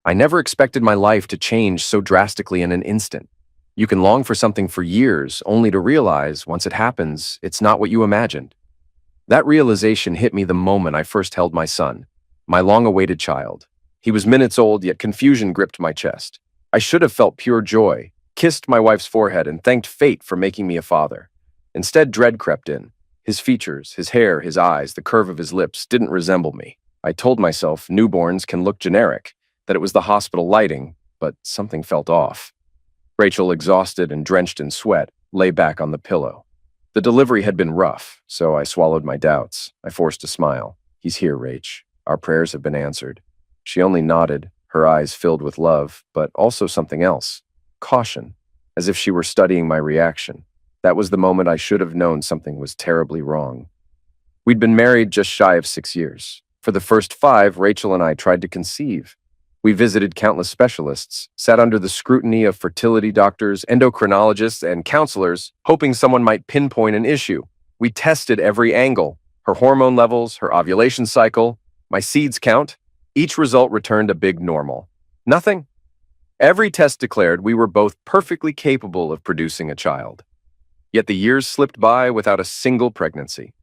I never expected my life to change so drastically in an instant. You can long for something for years, only to realize, once it happens, it's not what you imagined. That realization hit me the moment I first held my son, my long-awaited child. He was minutes old, yet confusion gripped my chest. I should have felt pure joy, kissed my wife's forehead, and thanked fate for making me a father. Instead, dread crept in. His features, his hair, his eyes, the curve of his lips didn't resemble me. I told myself newborns can look generic, that it was the hospital lighting, but something felt off. Rachel, exhausted and drenched in sweat, lay back on the pillow. The delivery had been rough, so I swallowed my doubts. I forced a smile. "He's here, Rach. Our prayers have been answered." She only nodded, her eyes filled with love, but also something else. Caution, as if she were studying my reaction. That was the moment I should have known something was terribly wrong. We'd been married just shy of 6 years. For the first 5, Rachel and I tried to conceive. We visited countless specialists, sat under the scrutiny of fertility doctors, endocrinologists, and counselors, hoping someone might pinpoint an issue. We tested every angle, her hormone levels, her ovulation cycle, my seeds count. Each result returned a big normal. Nothing. Every test declared we were both perfectly capable of producing a child. Yet the years slipped by without a single pregnancy.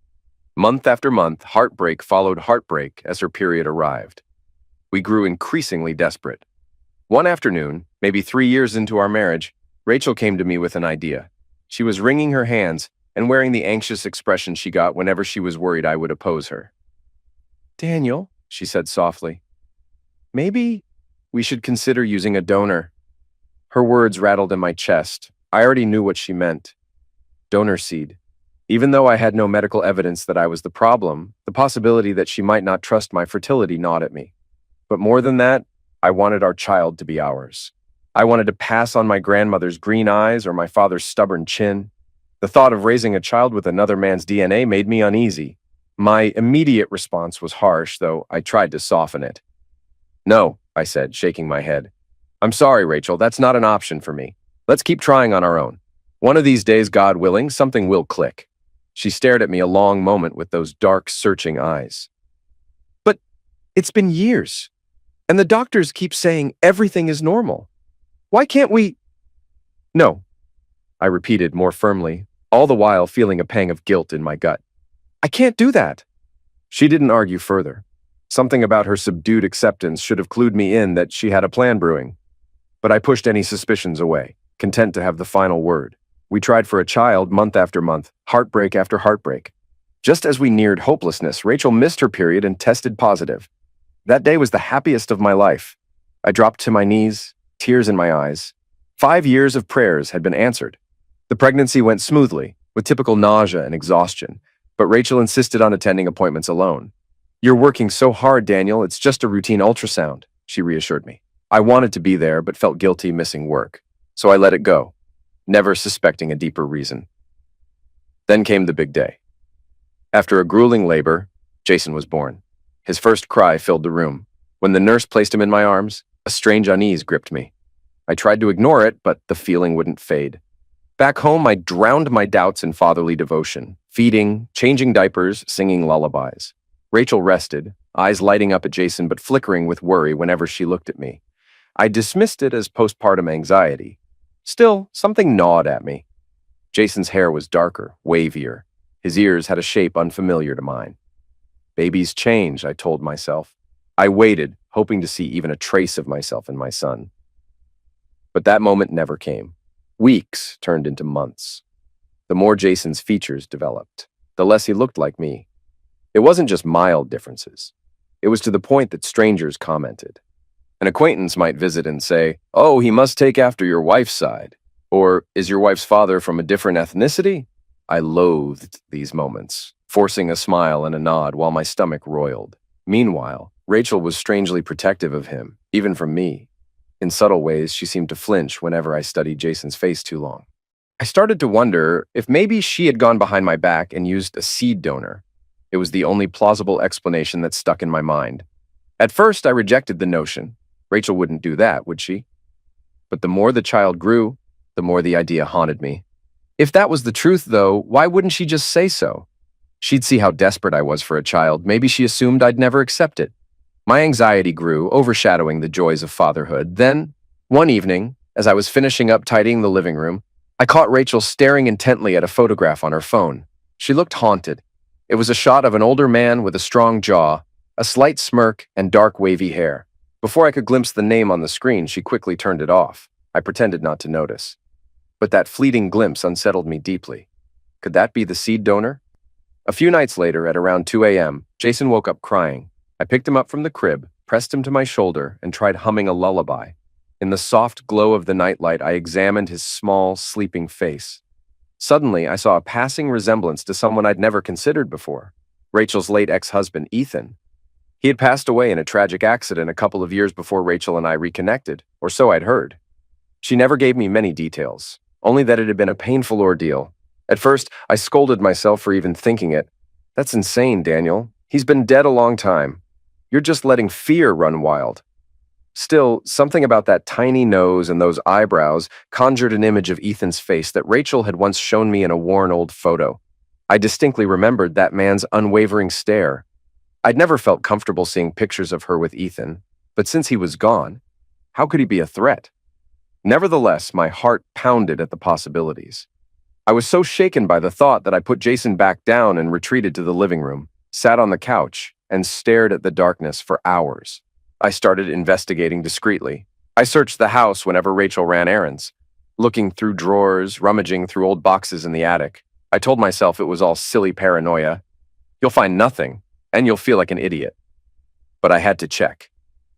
Month after month, heartbreak followed heartbreak as her period arrived. We grew increasingly desperate. One afternoon, maybe 3 years into our marriage, Rachel came to me with an idea. She was wringing her hands and wearing the anxious expression she got whenever she was worried I would oppose her. "Daniel," she said softly, "maybe we should consider using a donor." Her words rattled in my chest. I already knew what she meant. Donor seed. Even though I had no medical evidence that I was the problem, the possibility that she might not trust my fertility gnawed at me. But more than that, I wanted our child to be ours. I wanted to pass on my grandmother's green eyes or my father's stubborn chin. The thought of raising a child with another man's DNA made me uneasy. My immediate response was harsh, though I tried to soften it. "No," I said, shaking my head. "I'm sorry, Rachel, that's not an option for me. Let's keep trying on our own. One of these days, God willing, something will click." She stared at me a long moment with those dark, searching eyes. "But it's been years. And the doctors keep saying everything is normal. Why can't we—" "No," I repeated more firmly, all the while feeling a pang of guilt in my gut. "I can't do that." She didn't argue further. Something about her subdued acceptance should have clued me in that she had a plan brewing. But I pushed any suspicions away, content to have the final word. We tried for a child month after month, heartbreak after heartbreak. Just as we neared hopelessness, Rachel missed her period and tested positive. That day was the happiest of my life. I dropped to my knees, tears in my eyes. 5 years of prayers had been answered. The pregnancy went smoothly, with typical nausea and exhaustion, but Rachel insisted on attending appointments alone. "You're working so hard, Daniel, it's just a routine ultrasound," she reassured me. I wanted to be there, but felt guilty missing work, so I let it go, never suspecting a deeper reason. Then came the big day. After a grueling labor, Jason was born. His first cry filled the room. When the nurse placed him in my arms, a strange unease gripped me. I tried to ignore it, but the feeling wouldn't fade. Back home, I drowned my doubts in fatherly devotion, feeding, changing diapers, singing lullabies. Rachel rested, eyes lighting up at Jason but flickering with worry whenever she looked at me. I dismissed it as postpartum anxiety. Still, something gnawed at me. Jason's hair was darker, wavier. His ears had a shape unfamiliar to mine. Babies change, I told myself. I waited, hoping to see even a trace of myself in my son. But that moment never came. Weeks turned into months. The more Jason's features developed, the less he looked like me. It wasn't just mild differences. It was to the point that strangers commented. An acquaintance might visit and say, "Oh, he must take after your wife's side." Or, "Is your wife's father from a different ethnicity?" I loathed these moments, forcing a smile and a nod while my stomach roiled. Meanwhile, Rachel was strangely protective of him, even from me. In subtle ways, she seemed to flinch whenever I studied Jason's face too long. I started to wonder if maybe she had gone behind my back and used a seed donor. It was the only plausible explanation that stuck in my mind. At first, I rejected the notion. Rachel wouldn't do that, would she? But the more the child grew, the more the idea haunted me. If that was the truth, though, why wouldn't she just say so? She'd see how desperate I was for a child. Maybe she assumed I'd never accept it. My anxiety grew, overshadowing the joys of fatherhood. Then, one evening, as I was finishing up tidying the living room, I caught Rachel staring intently at a photograph on her phone. She looked haunted. It was a shot of an older man with a strong jaw, a slight smirk, and dark wavy hair. Before I could glimpse the name on the screen, she quickly turned it off. I pretended not to notice. But that fleeting glimpse unsettled me deeply. Could that be the seed donor? A few nights later, at around 2 a.m., Jason woke up crying. I picked him up from the crib, pressed him to my shoulder, and tried humming a lullaby. In the soft glow of the nightlight, I examined his small, sleeping face. Suddenly, I saw a passing resemblance to someone I'd never considered before. Rachel's late ex-husband, Ethan. He had passed away in a tragic accident a couple of years before Rachel and I reconnected, or so I'd heard. She never gave me many details, only that it had been a painful ordeal. At first, I scolded myself for even thinking it. That's insane, Daniel. He's been dead a long time. You're just letting fear run wild. Still, something about that tiny nose and those eyebrows conjured an image of Ethan's face that Rachel had once shown me in a worn old photo. I distinctly remembered that man's unwavering stare. I'd never felt comfortable seeing pictures of her with Ethan, but since he was gone, how could he be a threat? Nevertheless, my heart pounded at the possibilities. I was so shaken by the thought that I put Jason back down and retreated to the living room, sat on the couch, and stared at the darkness for hours. I started investigating discreetly. I searched the house whenever Rachel ran errands, looking through drawers, rummaging through old boxes in the attic. I told myself it was all silly paranoia. You'll find nothing, and you'll feel like an idiot. But I had to check.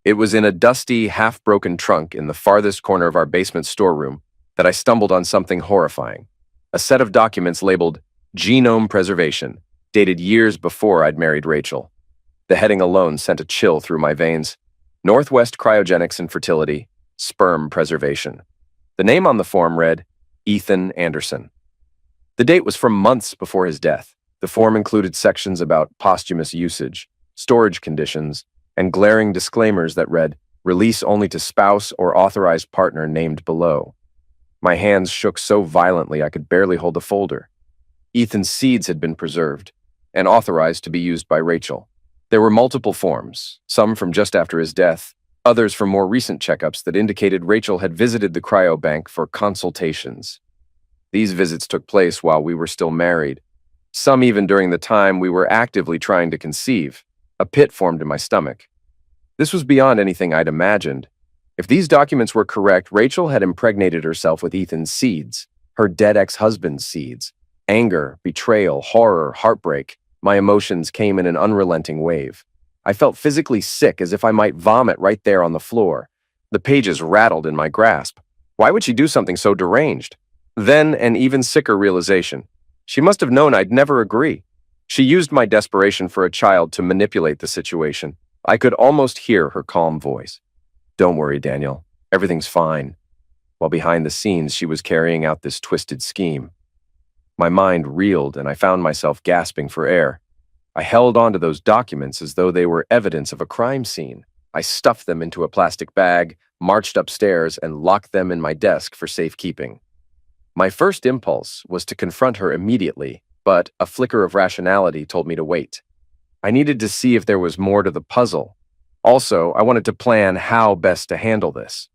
It was in a dusty, half-broken trunk in the farthest corner of our basement storeroom that I stumbled on something horrifying. A set of documents labeled Genome Preservation, dated years before I'd married Rachel. The heading alone sent a chill through my veins. Northwest Cryogenics and Fertility, Sperm Preservation. The name on the form read Ethan Anderson. The date was from months before his death. The form included sections about posthumous usage, storage conditions, and glaring disclaimers that read, release only to spouse or authorized partner named below. My hands shook so violently I could barely hold the folder. Ethan's seeds had been preserved and authorized to be used by Rachel. There were multiple forms, some from just after his death, others from more recent checkups that indicated Rachel had visited the cryobank for consultations. These visits took place while we were still married, some even during the time we were actively trying to conceive. A pit formed in my stomach. This was beyond anything I'd imagined. If these documents were correct, Rachel had impregnated herself with Ethan's seeds, her dead ex-husband's seeds. Anger, betrayal, horror, heartbreak. My emotions came in an unrelenting wave. I felt physically sick, as if I might vomit right there on the floor. The pages rattled in my grasp. Why would she do something so deranged? Then an even sicker realization. She must have known I'd never agree. She used my desperation for a child to manipulate the situation. I could almost hear her calm voice. Don't worry, Daniel. Everything's fine. While behind the scenes, she was carrying out this twisted scheme. My mind reeled, and I found myself gasping for air. I held onto those documents as though they were evidence of a crime scene. I stuffed them into a plastic bag, marched upstairs, and locked them in my desk for safekeeping. My first impulse was to confront her immediately, but a flicker of rationality told me to wait. I needed to see if there was more to the puzzle. Also, I wanted to plan how best to handle this.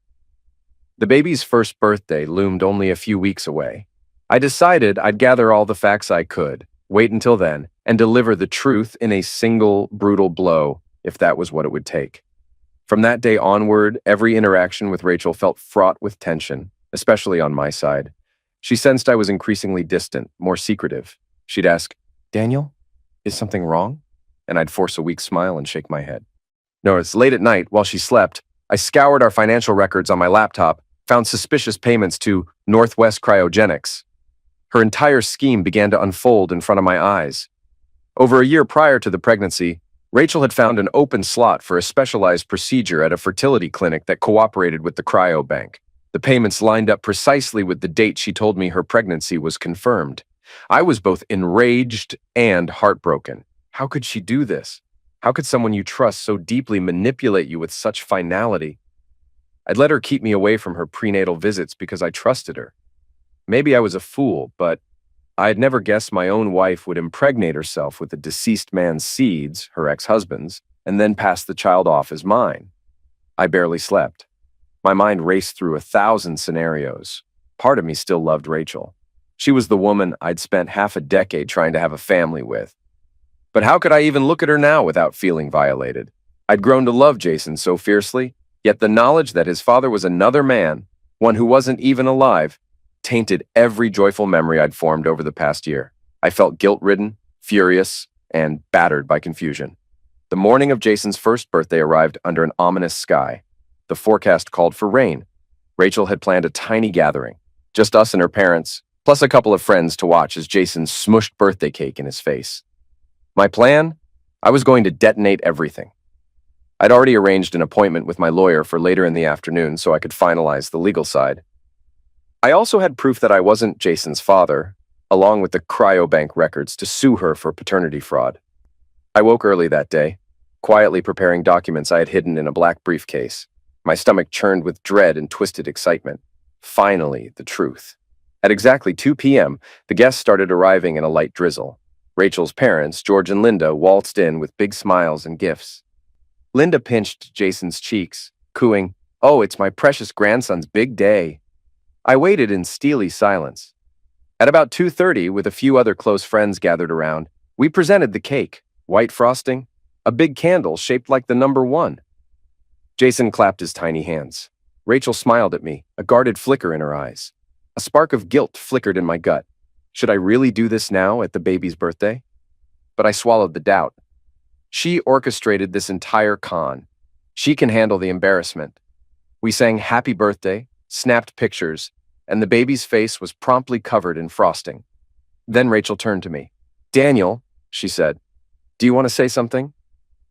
The baby's first birthday loomed only a few weeks away. I decided I'd gather all the facts I could, wait until then, and deliver the truth in a single, brutal blow, if that was what it would take. From that day onward, every interaction with Rachel felt fraught with tension, especially on my side. She sensed I was increasingly distant, more secretive. She'd ask, Daniel, is something wrong? And I'd force a weak smile and shake my head. No, it's late at night, while she slept, I scoured our financial records on my laptop, found suspicious payments to Northwest Cryogenics. Her entire scheme began to unfold in front of my eyes. Over a year prior to the pregnancy, Rachel had found an open slot for a specialized procedure at a fertility clinic that cooperated with the cryobank. The payments lined up precisely with the date she told me her pregnancy was confirmed. I was both enraged and heartbroken. How could she do this? How could someone you trust so deeply manipulate you with such finality? I'd let her keep me away from her prenatal visits because I trusted her. Maybe I was a fool, but I had never guessed my own wife would impregnate herself with a deceased man's seeds, her ex-husband's, and then pass the child off as mine. I barely slept. My mind raced through 1,000 scenarios. Part of me still loved Rachel. She was the woman I'd spent half a decade trying to have a family with. But how could I even look at her now without feeling violated? I'd grown to love Jason so fiercely, yet the knowledge that his father was another man, one who wasn't even alive, tainted every joyful memory I'd formed over the past year. I felt guilt-ridden, furious, and battered by confusion. The morning of Jason's first birthday arrived under an ominous sky. The forecast called for rain. Rachel had planned a tiny gathering, just us and her parents, plus a couple of friends to watch as Jason smushed birthday cake in his face. My plan? I was going to detonate everything. I'd already arranged an appointment with my lawyer for later in the afternoon so I could finalize the legal side. I also had proof that I wasn't Jason's father, along with the cryobank records to sue her for paternity fraud. I woke early that day, quietly preparing documents I had hidden in a black briefcase. My stomach churned with dread and twisted excitement. Finally, the truth. At exactly 2 p.m., the guests started arriving in a light drizzle. Rachel's parents, George and Linda, waltzed in with big smiles and gifts. Linda pinched Jason's cheeks, cooing, "Oh, it's my precious grandson's big day." I waited in steely silence. At about 2:30, with a few other close friends gathered around, we presented the cake, white frosting, a big candle shaped like the number 1. Jason clapped his tiny hands. Rachel smiled at me, a guarded flicker in her eyes. A spark of guilt flickered in my gut. Should I really do this now at the baby's birthday? But I swallowed the doubt. She orchestrated this entire con. She can handle the embarrassment. We sang happy birthday, snapped pictures, and the baby's face was promptly covered in frosting. Then Rachel turned to me. "Daniel," she said, "do you want to say something?"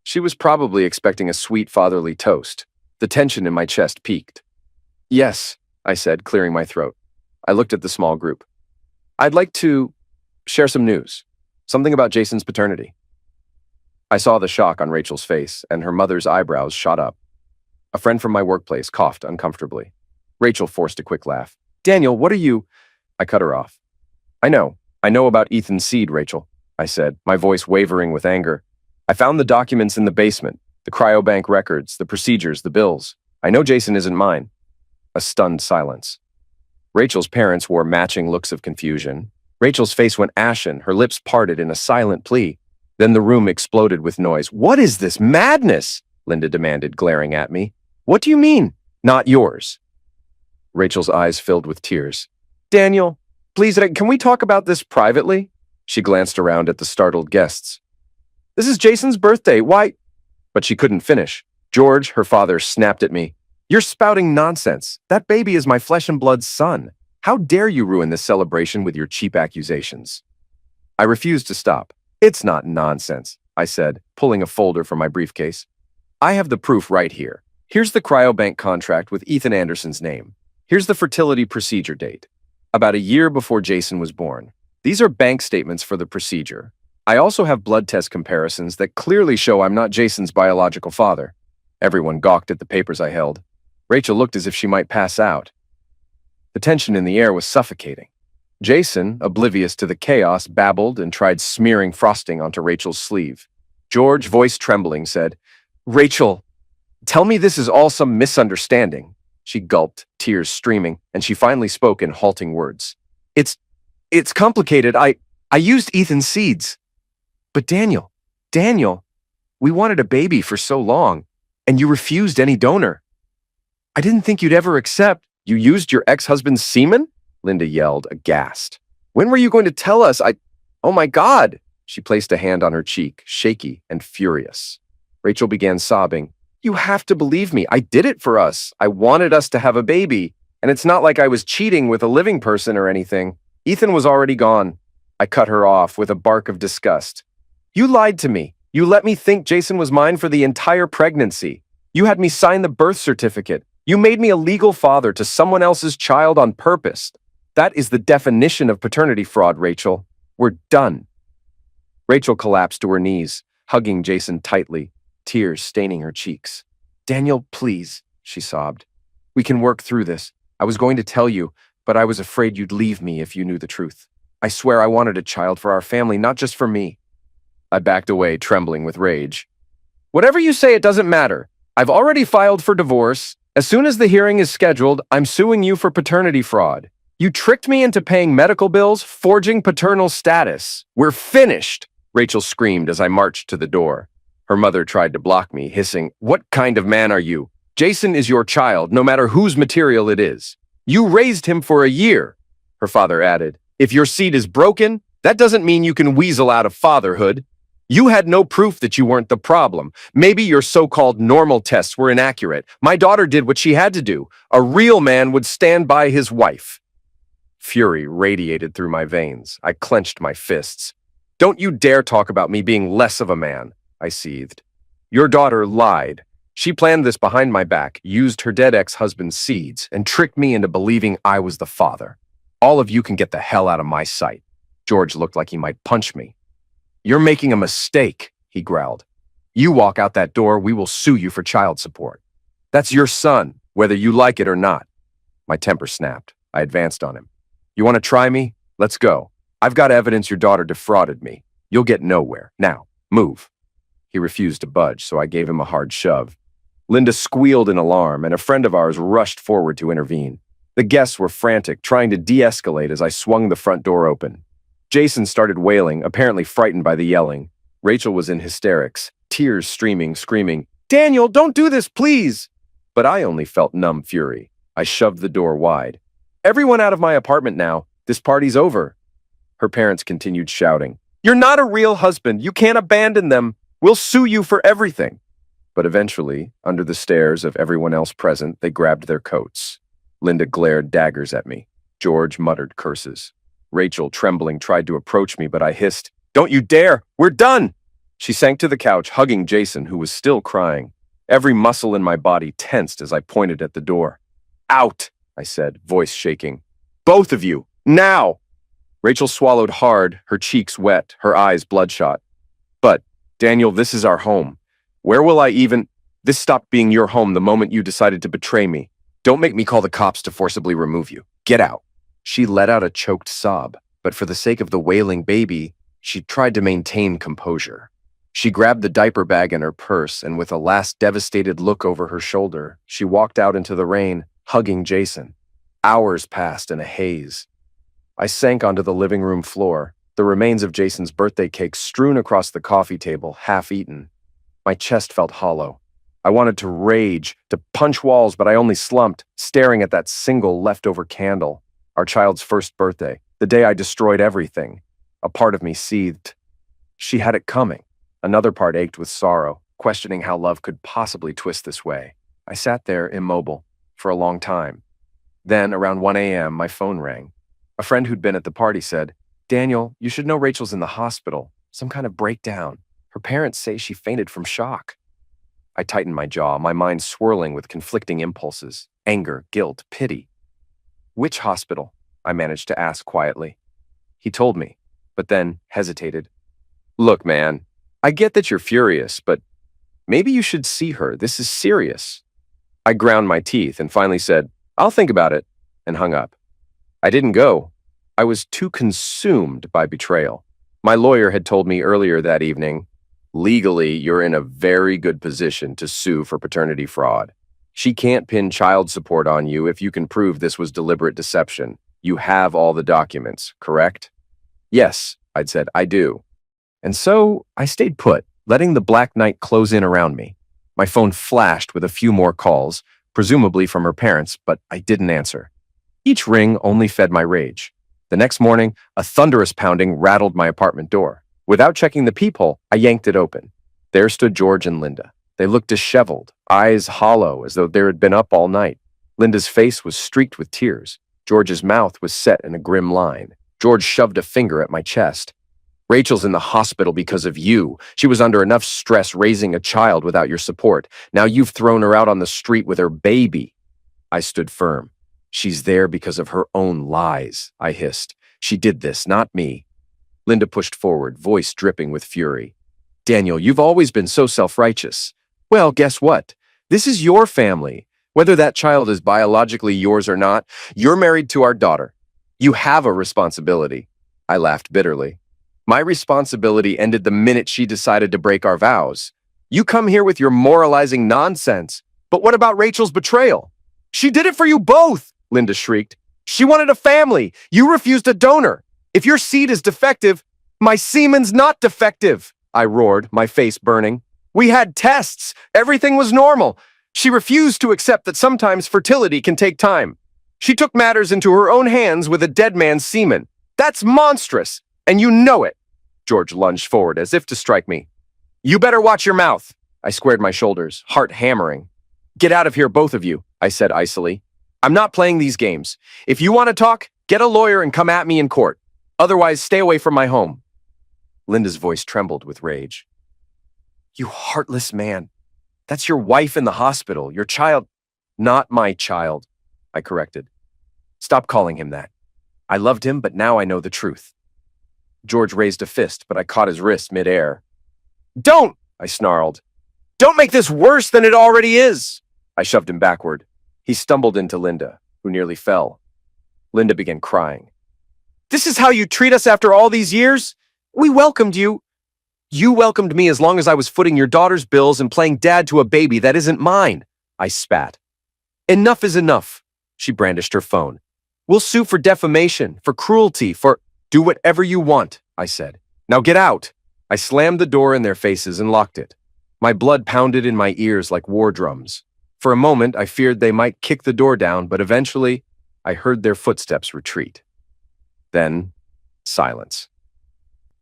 She was probably expecting a sweet fatherly toast. The tension in my chest peaked. "Yes," I said, clearing my throat. I looked at the small group. "I'd like to share some news. Something about Jason's paternity." I saw the shock on Rachel's face, and her mother's eyebrows shot up. A friend from my workplace coughed uncomfortably. Rachel forced a quick laugh. "Daniel, what are you—" I cut her off. I know about Ethan's seed, Rachel," I said, my voice wavering with anger. "I found the documents in the basement, the cryobank records, the procedures, the bills. I know Jason isn't mine." A stunned silence. Rachel's parents wore matching looks of confusion. Rachel's face went ashen, her lips parted in a silent plea. Then the room exploded with noise. "What is this madness?" Linda demanded, glaring at me. "What do you mean, not yours?" Rachel's eyes filled with tears. "Daniel, please, can we talk about this privately?" She glanced around at the startled guests. "This is Jason's birthday, why—" But she couldn't finish. George, her father, snapped at me. "You're spouting nonsense. That baby is my flesh and blood son. How dare you ruin this celebration with your cheap accusations?" I refused to stop. "It's not nonsense," I said, pulling a folder from my briefcase. "I have the proof right here. Here's the cryobank contract with Ethan Anderson's name. Here's the fertility procedure date, about a year before Jason was born. These are bank statements for the procedure. I also have blood test comparisons that clearly show I'm not Jason's biological father." Everyone gawked at the papers I held. Rachel looked as if she might pass out. The tension in the air was suffocating. Jason, oblivious to the chaos, babbled and tried smearing frosting onto Rachel's sleeve. George, voice trembling, said, "Rachel, tell me this is all some misunderstanding." She gulped, tears streaming, and she finally spoke in halting words. It's complicated. I used Ethan's seeds." "But Daniel, we wanted a baby for so long, and you refused any donor." "I didn't think you'd ever accept—" "You used your ex-husband's semen?" Linda yelled, aghast. "When were you going to tell us? Oh my God!" She placed a hand on her cheek, shaky and furious. Rachel began sobbing. "You have to believe me. I did it for us. I wanted us to have a baby. And it's not like I was cheating with a living person or anything. Ethan was already gone." I cut her off with a bark of disgust. "You lied to me. You let me think Jason was mine for the entire pregnancy. You had me sign the birth certificate. You made me a legal father to someone else's child on purpose. That is the definition of paternity fraud, Rachel. We're done." Rachel collapsed to her knees, hugging Jason tightly, tears staining her cheeks. "Daniel, please," she sobbed. "We can work through this. I was going to tell you, but I was afraid you'd leave me if you knew the truth. I swear I wanted a child for our family, not just for me." I backed away, trembling with rage. Whatever you say, it doesn't matter. I've already filed for divorce. As soon as the hearing is scheduled, I'm suing you for paternity fraud. You tricked me into paying medical bills, forging paternal status. We're finished, Rachel screamed as I marched to the door. Her mother tried to block me, hissing, "What kind of man are you? Jason is your child, no matter whose material it is. You raised him for a year," her father added. "If your seed is broken, that doesn't mean you can weasel out of fatherhood. You had no proof that you weren't the problem. Maybe your so-called normal tests were inaccurate. My daughter did what she had to do. A real man would stand by his wife." Fury radiated through my veins. I clenched my fists. "Don't you dare talk about me being less of a man," I seethed. "Your daughter lied. She planned this behind my back, used her dead ex-husband's seeds, and tricked me into believing I was the father. All of you can get the hell out of my sight." George looked like he might punch me. "You're making a mistake," he growled. "You walk out that door, we will sue you for child support. That's your son, whether you like it or not." My temper snapped. I advanced on him. "You want to try me? Let's go. I've got evidence your daughter defrauded me. You'll get nowhere. Now, move." He refused to budge, so I gave him a hard shove. Linda squealed in alarm, and a friend of ours rushed forward to intervene. The guests were frantic, trying to de-escalate as I swung the front door open. Jason started wailing, apparently frightened by the yelling. Rachel was in hysterics, tears streaming, screaming, "Daniel, don't do this, please!" But I only felt numb fury. I shoved the door wide. "Everyone out of my apartment now. This party's over." Her parents continued shouting, "You're not a real husband. You can't abandon them. We'll sue you for everything." But eventually, under the stares of everyone else present, they grabbed their coats. Linda glared daggers at me. George muttered curses. Rachel, trembling, tried to approach me, but I hissed, "Don't you dare! We're done!" She sank to the couch, hugging Jason, who was still crying. Every muscle in my body tensed as I pointed at the door. "Out!" I said, voice shaking. "Both of you! Now!" Rachel swallowed hard, her cheeks wet, her eyes bloodshot. "But, Daniel, this is our home. Where will I even— This stopped being your home the moment you decided to betray me. Don't make me call the cops to forcibly remove you. Get out." She let out a choked sob, but for the sake of the wailing baby, she tried to maintain composure. She grabbed the diaper bag in her purse, and with a last devastated look over her shoulder, she walked out into the rain, hugging Jason. Hours passed in a haze. I sank onto the living room floor, the remains of Jason's birthday cake strewn across the coffee table, half-eaten. My chest felt hollow. I wanted to rage, to punch walls, but I only slumped, staring at that single leftover candle. Our child's first birthday, the day I destroyed everything. A part of me seethed. She had it coming. Another part ached with sorrow, questioning how love could possibly twist this way. I sat there, immobile, for a long time. Then, around 1 a.m., my phone rang. A friend who'd been at the party said, "Daniel, you should know Rachel's in the hospital. Some kind of breakdown. Her parents say she fainted from shock." I tightened my jaw, my mind swirling with conflicting impulses. Anger, guilt, pity. "Which hospital?" I managed to ask quietly. He told me, but then hesitated. "Look, man, I get that you're furious, but maybe you should see her. This is serious." I ground my teeth and finally said, "I'll think about it," and hung up. I didn't go. I was too consumed by betrayal. My lawyer had told me earlier that evening, "Legally, you're in a very good position to sue for paternity fraud. She can't pin child support on you if you can prove this was deliberate deception. You have all the documents, correct?" "Yes," I'd said, "I do." And so I stayed put, letting the black night close in around me. My phone flashed with a few more calls, presumably from her parents, but I didn't answer. Each ring only fed my rage. The next morning, a thunderous pounding rattled my apartment door. Without checking the peephole, I yanked it open. There stood George and Linda. They looked disheveled, eyes hollow as though they had been up all night. Linda's face was streaked with tears. George's mouth was set in a grim line. George shoved a finger at my chest. "Rachel's in the hospital because of you. She was under enough stress raising a child without your support. Now you've thrown her out on the street with her baby." I stood firm. "She's there because of her own lies," I hissed. "She did this, not me." Linda pushed forward, voice dripping with fury. "Daniel, you've always been so self-righteous. Well, guess what? This is your family. Whether that child is biologically yours or not, you're married to our daughter. You have a responsibility." I laughed bitterly. "My responsibility ended the minute she decided to break our vows. You come here with your moralizing nonsense. But what about Rachel's betrayal? She did it for you both, Linda shrieked. She wanted a family. You refused a donor. If your seed is defective, my semen's not defective, I roared, my face burning. We had tests. Everything was normal. She refused to accept that sometimes fertility can take time. She took matters into her own hands with a dead man's semen. That's monstrous, and you know it. George lunged forward as if to strike me. You better watch your mouth. I squared my shoulders, heart hammering. Get out of here, both of you, I said icily. I'm not playing these games. If you want to talk, get a lawyer and come at me in court. Otherwise, stay away from my home. Linda's voice trembled with rage. You heartless man. That's your wife in the hospital, your child. Not my child, I corrected. Stop calling him that. I loved him, but now I know the truth. George raised a fist, but I caught his wrist midair. Don't, I snarled. Don't make this worse than it already is. I shoved him backward. He stumbled into Linda, who nearly fell. Linda began crying. This is how you treat us after all these years? We welcomed you. You welcomed me as long as I was footing your daughter's bills and playing dad to a baby that isn't mine, I spat. Enough is enough, she brandished her phone. We'll sue for defamation, for cruelty, for... Do whatever you want, I said. Now get out. I slammed the door in their faces and locked it. My blood pounded in my ears like war drums. For a moment, I feared they might kick the door down, but eventually, I heard their footsteps retreat. Then, silence.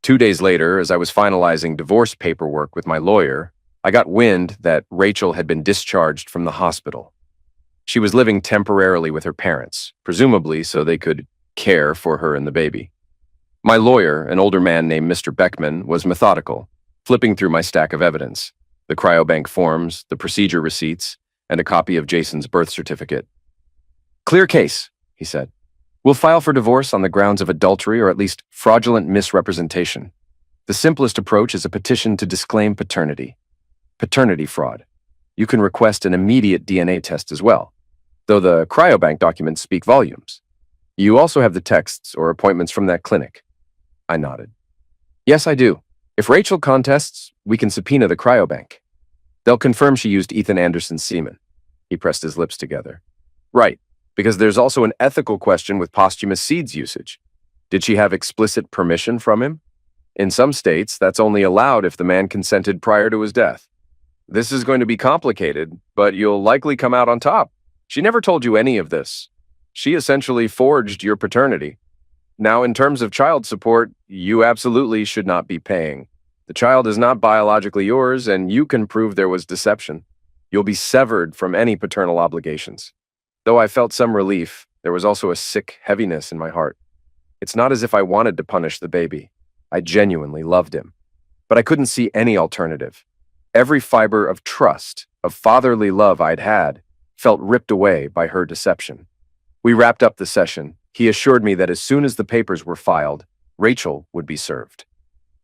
2 days later, as I was finalizing divorce paperwork with my lawyer, I got wind that Rachel had been discharged from the hospital. She was living temporarily with her parents, presumably so they could care for her and the baby. My lawyer, an older man named Mr. Beckman, was methodical, flipping through my stack of evidence, the cryobank forms, the procedure receipts, and a copy of Jason's birth certificate. Clear case, he said. We'll file for divorce on the grounds of adultery or at least fraudulent misrepresentation. The simplest approach is a petition to disclaim paternity. Paternity fraud. You can request an immediate DNA test as well, though the cryobank documents speak volumes. You also have the texts or appointments from that clinic. I nodded. Yes, I do. If Rachel contests, we can subpoena the cryobank. They'll confirm she used Ethan Anderson's semen. He pressed his lips together. Right, because there's also an ethical question with posthumous seeds usage. Did she have explicit permission from him? In some states, that's only allowed if the man consented prior to his death. This is going to be complicated, but you'll likely come out on top. She never told you any of this. She essentially forged your paternity. Now, in terms of child support, you absolutely should not be paying. The child is not biologically yours, and you can prove there was deception. You'll be severed from any paternal obligations. Though I felt some relief, there was also a sick heaviness in my heart. It's not as if I wanted to punish the baby. I genuinely loved him. But I couldn't see any alternative. Every fiber of trust, of fatherly love I'd had, felt ripped away by her deception. We wrapped up the session. He assured me that as soon as the papers were filed, Rachel would be served.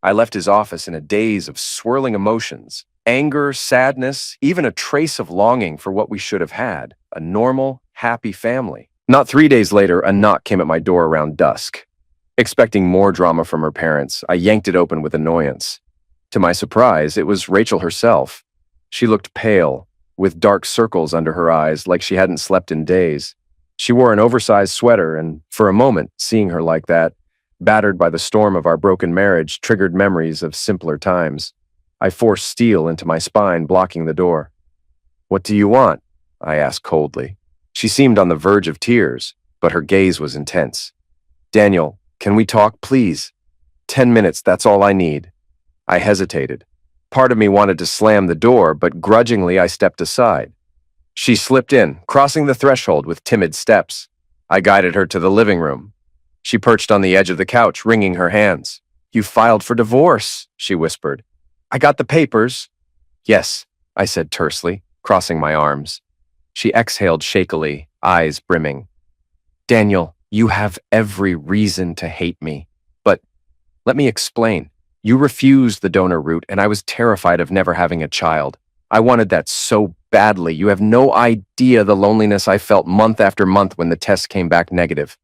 I left his office in a daze of swirling emotions, anger, sadness, even a trace of longing for what we should have had, a normal, happy family. Not 3 days later, a knock came at my door around dusk. Expecting more drama from her parents, I yanked it open with annoyance. To my surprise, it was Rachel herself. She looked pale, with dark circles under her eyes like she hadn't slept in days. She wore an oversized sweater, and for a moment, seeing her like that, battered by the storm of our broken marriage, triggered memories of simpler times. I forced steel into my spine, blocking the door. What do you want? I asked coldly. She seemed on the verge of tears, but her gaze was intense. Daniel, can we talk, please? 10 minutes, that's all I need. I hesitated. Part of me wanted to slam the door, but grudgingly I stepped aside. She slipped in, crossing the threshold with timid steps. I guided her to the living room. She perched on the edge of the couch, wringing her hands. You filed for divorce, she whispered. I got the papers. Yes, I said tersely, crossing my arms. She exhaled shakily, eyes brimming. Daniel, you have every reason to hate me. But let me explain. You refused the donor route, and I was terrified of never having a child. I wanted that so badly. You have no idea the loneliness I felt month after month when the test came back negative.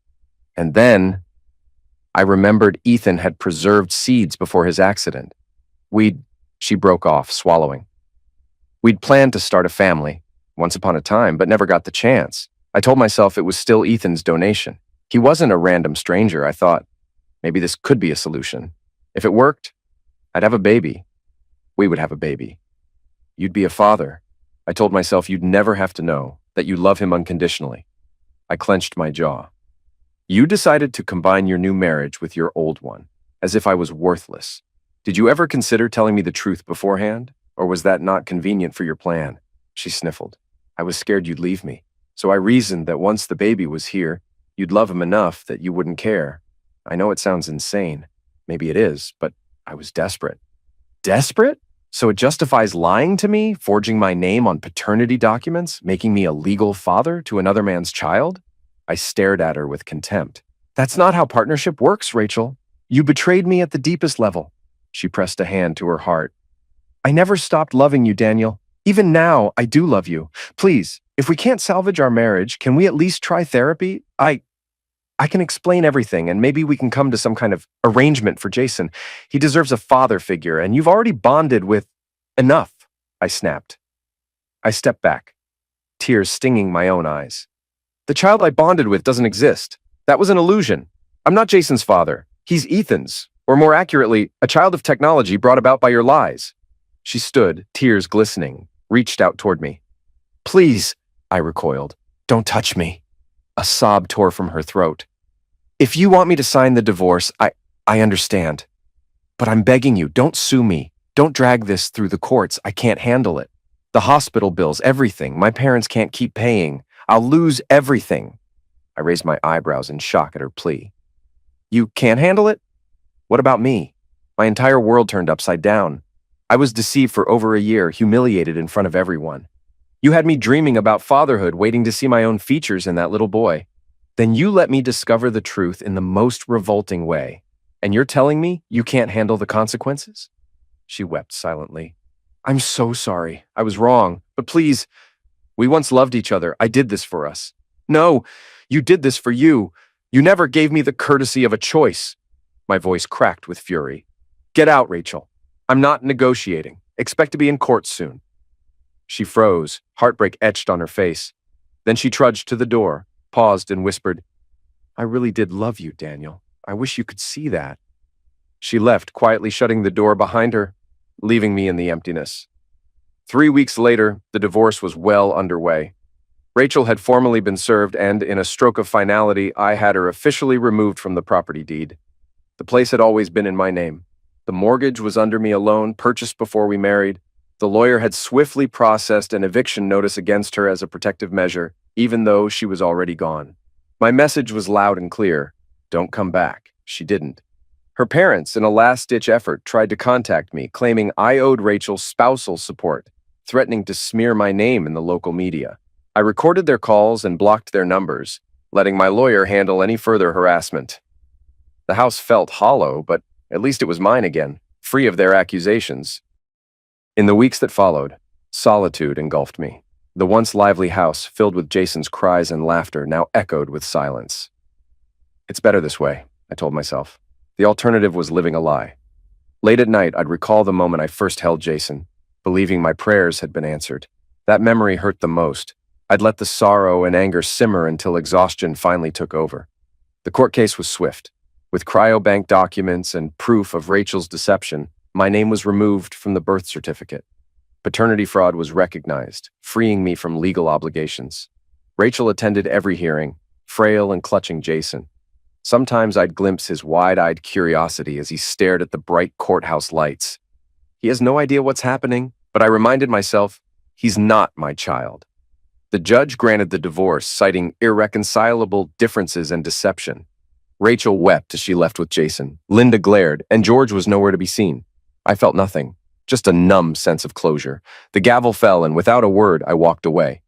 And then I remembered Ethan had preserved seeds before his accident. She broke off, swallowing. We'd planned to start a family, once upon a time, but never got the chance. I told myself it was still Ethan's donation. He wasn't a random stranger. I thought, maybe this could be a solution. If it worked, I'd have a baby. We would have a baby. You'd be a father. I told myself you'd never have to know, that you love him unconditionally. I clenched my jaw. You decided to combine your new marriage with your old one, as if I was worthless. Did you ever consider telling me the truth beforehand? Or was that not convenient for your plan? She sniffled. I was scared you'd leave me. So I reasoned that once the baby was here, you'd love him enough that you wouldn't care. I know it sounds insane. Maybe it is, but I was desperate. Desperate? So it justifies lying to me, forging my name on paternity documents, making me a legal father to another man's child? I stared at her with contempt. That's not how partnership works, Rachel. You betrayed me at the deepest level. She pressed a hand to her heart. I never stopped loving you, Daniel. Even now, I do love you. Please, if we can't salvage our marriage, can we at least try therapy? I can explain everything, and maybe we can come to some kind of arrangement for Jason. He deserves a father figure, and you've already bonded with... Enough, I snapped. I stepped back, tears stinging my own eyes. The child I bonded with doesn't exist. That was an illusion. I'm not Jason's father. He's Ethan's, or more accurately, a child of technology brought about by your lies. She stood, tears glistening, reached out toward me. Please, I recoiled. Don't touch me. A sob tore from her throat. If you want me to sign the divorce, I understand. But I'm begging you, don't sue me. Don't drag this through the courts. I can't handle it. The hospital bills, everything. My parents can't keep paying. I'll lose everything. I raised my eyebrows in shock at her plea. You can't handle it? What about me? My entire world turned upside down. I was deceived for over a year, humiliated in front of everyone. You had me dreaming about fatherhood, waiting to see my own features in that little boy. Then you let me discover the truth in the most revolting way. And you're telling me you can't handle the consequences? She wept silently. I'm so sorry. I was wrong. But please, we once loved each other. I did this for us. No, you did this for you. You never gave me the courtesy of a choice. My voice cracked with fury. Get out, Rachel. I'm not negotiating. Expect to be in court soon. She froze, heartbreak etched on her face. Then she trudged to the door, paused and whispered, I really did love you, Daniel. I wish you could see that. She left, quietly shutting the door behind her, leaving me in the emptiness. 3 weeks later, the divorce was well underway. Rachel had formally been served, and in a stroke of finality, I had her officially removed from the property deed. The place had always been in my name. The mortgage was under me alone, purchased before we married. The lawyer had swiftly processed an eviction notice against her as a protective measure, even though she was already gone. My message was loud and clear. Don't come back. She didn't. Her parents, in a last-ditch effort, tried to contact me, claiming I owed Rachel spousal support, threatening to smear my name in the local media. I recorded their calls and blocked their numbers, letting my lawyer handle any further harassment. The house felt hollow, but at least it was mine again, free of their accusations. In the weeks that followed, solitude engulfed me. The once lively house, filled with Jason's cries and laughter, now echoed with silence. It's better this way, I told myself. The alternative was living a lie. Late at night, I'd recall the moment I first held Jason, believing my prayers had been answered. That memory hurt the most. I'd let the sorrow and anger simmer until exhaustion finally took over. The court case was swift. With cryobank documents and proof of Rachel's deception, my name was removed from the birth certificate. Paternity fraud was recognized, freeing me from legal obligations. Rachel attended every hearing, frail and clutching Jason. Sometimes I'd glimpse his wide-eyed curiosity as he stared at the bright courthouse lights. He has no idea what's happening, but I reminded myself, he's not my child. The judge granted the divorce, citing irreconcilable differences and deception. Rachel wept as she left with Jason. Linda glared, and George was nowhere to be seen. I felt nothing, just a numb sense of closure. The gavel fell, and without a word, I walked away.